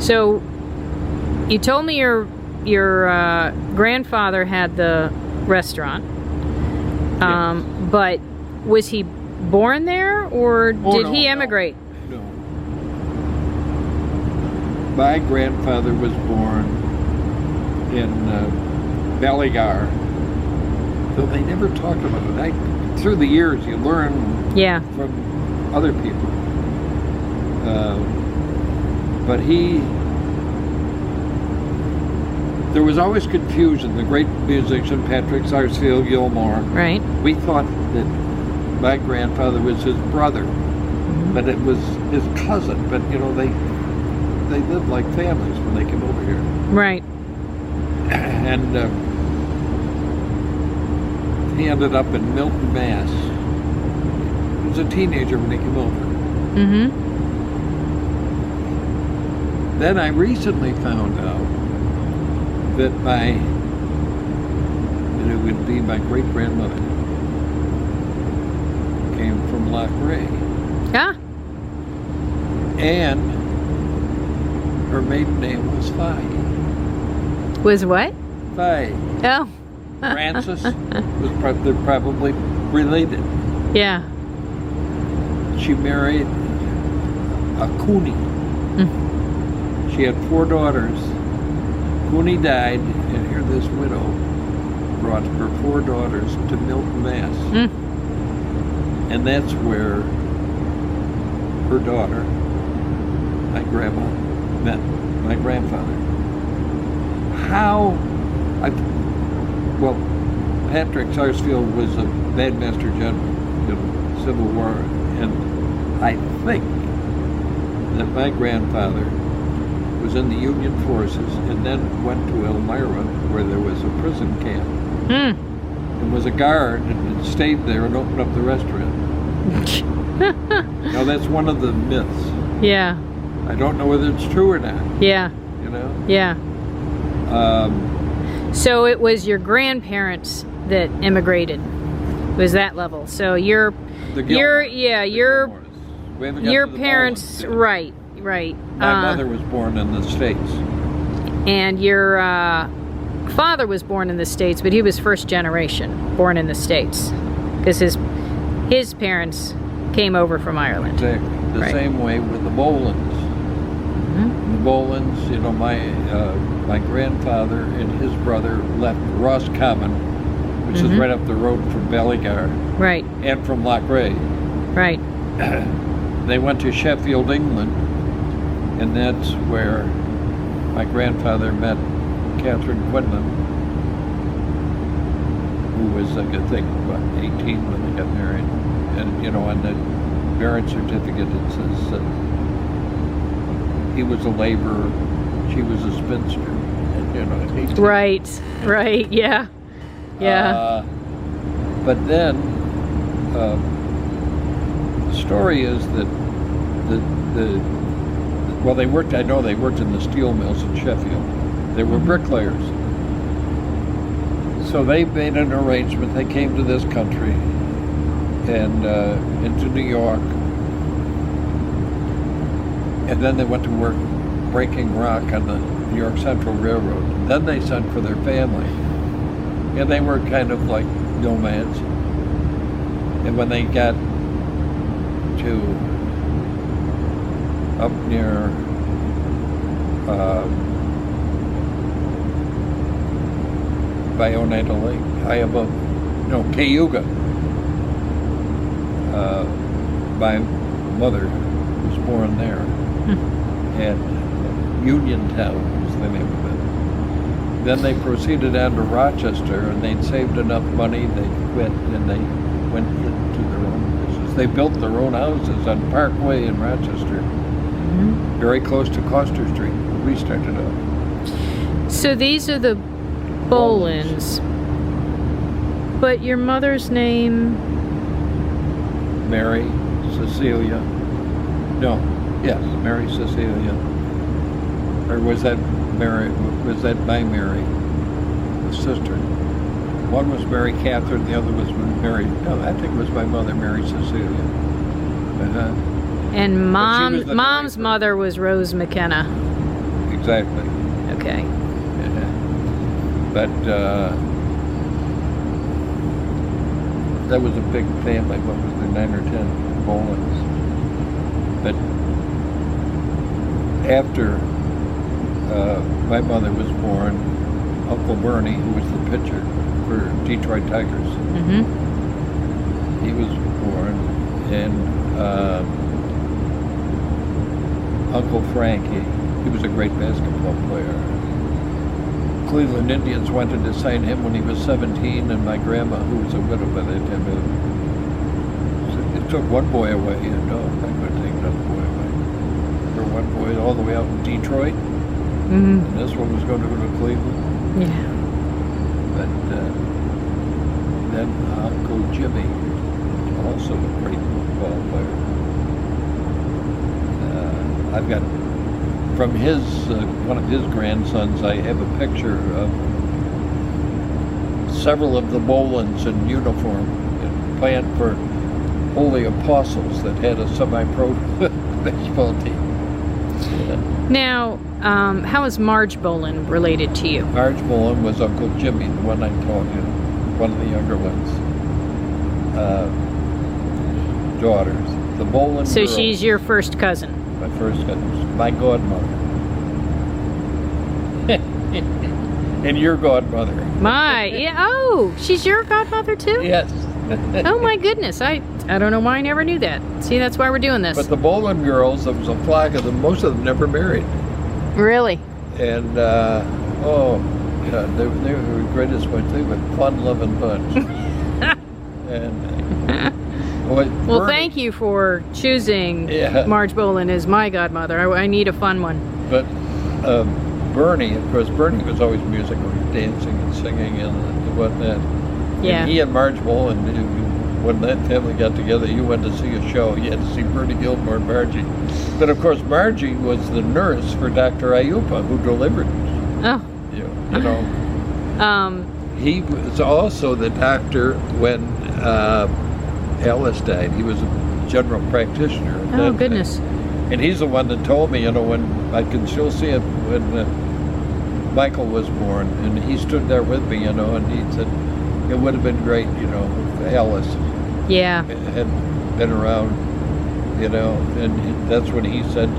So, you told me your grandfather had the restaurant. Yes. But was he born there, or did he emigrate? No. My grandfather was born in Ballygar, though they never talked about it. Through the years, you learn from other people. But there was always confusion. The great musician Patrick Sarsfield Gilmore. Right. We thought that my grandfather was his brother, but it was his cousin. But you know, they lived like families when they came over here. Right. And he ended up in Milton, Mass. He was a teenager when he came over. Then I recently found out that it would be my great-grandmother came from Loch Ray. Ah. And her maiden name was Fay. Was what? Fay. Oh. Francis they're probably related. Yeah. She married a Cooney. She had 4 daughters. Cooney died, and here this widow brought her 4 daughters to Milton, Mass. And that's where her daughter, my grandma, met my grandfather. Well, Patrick Sarsfield was a bandmaster general in the Civil War, and I think that my grandfather was in the Union forces and then went to Elmira, where there was a prison camp, and was a guard and stayed there and opened up the restaurant. Now that's one of the myths. Yeah. I don't know whether it's true or not. Yeah. You know? Yeah. So it was your grandparents that immigrated. It was that level. So your parents, right. My mother was born in the States. And your father was born in the States, but he was first generation born in the States, because his parents came over from Ireland. Exactly. The same way with the Bolins. The Bolins, you know, my grandfather and his brother left Roscommon, which is right up the road from Ballygar. Right. And from Loch Ray. Right. They went to Sheffield, England, and that's where my grandfather met Catherine Quinlan, who was, I think, about 18 when they got married. And, you know, on the marriage certificate it says he was a laborer, she was a spinster. And, you know, at 18. Right, yeah. But then, the story is that well, I know they worked in the steel mills in Sheffield. They were bricklayers. So they made an arrangement. They came to this country and into New York. And then they went to work breaking rock on the New York Central Railroad. And then they sent for their family. And they were kind of like nomads. And when they got to up near by Oneida Lake, high above, Cayuga. My mother was born there, and Uniontown was the name of it. Then they proceeded on to Rochester, and they'd saved enough money, they quit, and they went into their own business. They built their own houses on Parkway in Rochester, very close to Coster Street, where we started out. So these are the Bolins. But your mother's name? Mary Cecilia. Mary Cecilia. Or was that Mary? Was that my Mary, the sister? One was Mary Catherine, the other was Mary. No, I think it was my mother, Mary Cecilia. And mom's mother was Rose McKenna. exactly. Okay. Yeah. But that was a big family. What was there, 9 or 10 Bolins? But after my mother was born, Uncle Bernie, who was the pitcher for Detroit Tigers, Mm-hmm. he was born, and Uncle Frankie, he was a great basketball player. Cleveland Indians wanted to sign him when he was 17, and my grandma, who was a widow by that time, it took one boy away, and no, I'm not going to take another boy away. For one boy all the way out in Detroit, Mm-hmm. and this one was going to go to Cleveland. Yeah. But then Uncle Jimmy, also a great football player. I've got, from his, one of his grandsons, I have a picture of several of the Bolins in uniform and playing for Holy Apostles that had a semi-pro baseball team. Yeah. Now, how is Marge Bolin related to you? Marge Bolin was Uncle Jimmy, the one I told you, one of the younger ones. Daughters. The Bolin So girls, she's your first cousin. my first cousin, my godmother. And your godmother. Yeah, oh, she's your godmother too? Yes. Oh my goodness, I don't know why I never knew that. See, that's why we're doing this. But the Bolin girls, there was a flock of them, most of them never married. Really? And, yeah, they were the greatest ones. They were fun-loving bunch. And, Well, Bernie, thank you for choosing Yeah. Marge Bolin as my godmother. I need a fun one. But Bernie, of course, Bernie was always musical, dancing and singing and whatnot. Yeah. And he and Marge Bolin, when that family got together, you went to see a show. You had to see Bernie Gilmore and Margie. But of course, Margie was the nurse for Dr. Ayupa, who delivered Oh. you. You know, he was also the doctor when Alice died. He was a general practitioner. at Oh, that goodness. time. And he's the one that told me, you know, when I can still see it when Michael was born, and he stood there with me, you know, and he said it would have been great, you know, if Alice Yeah. had been around, you know, and that's when he said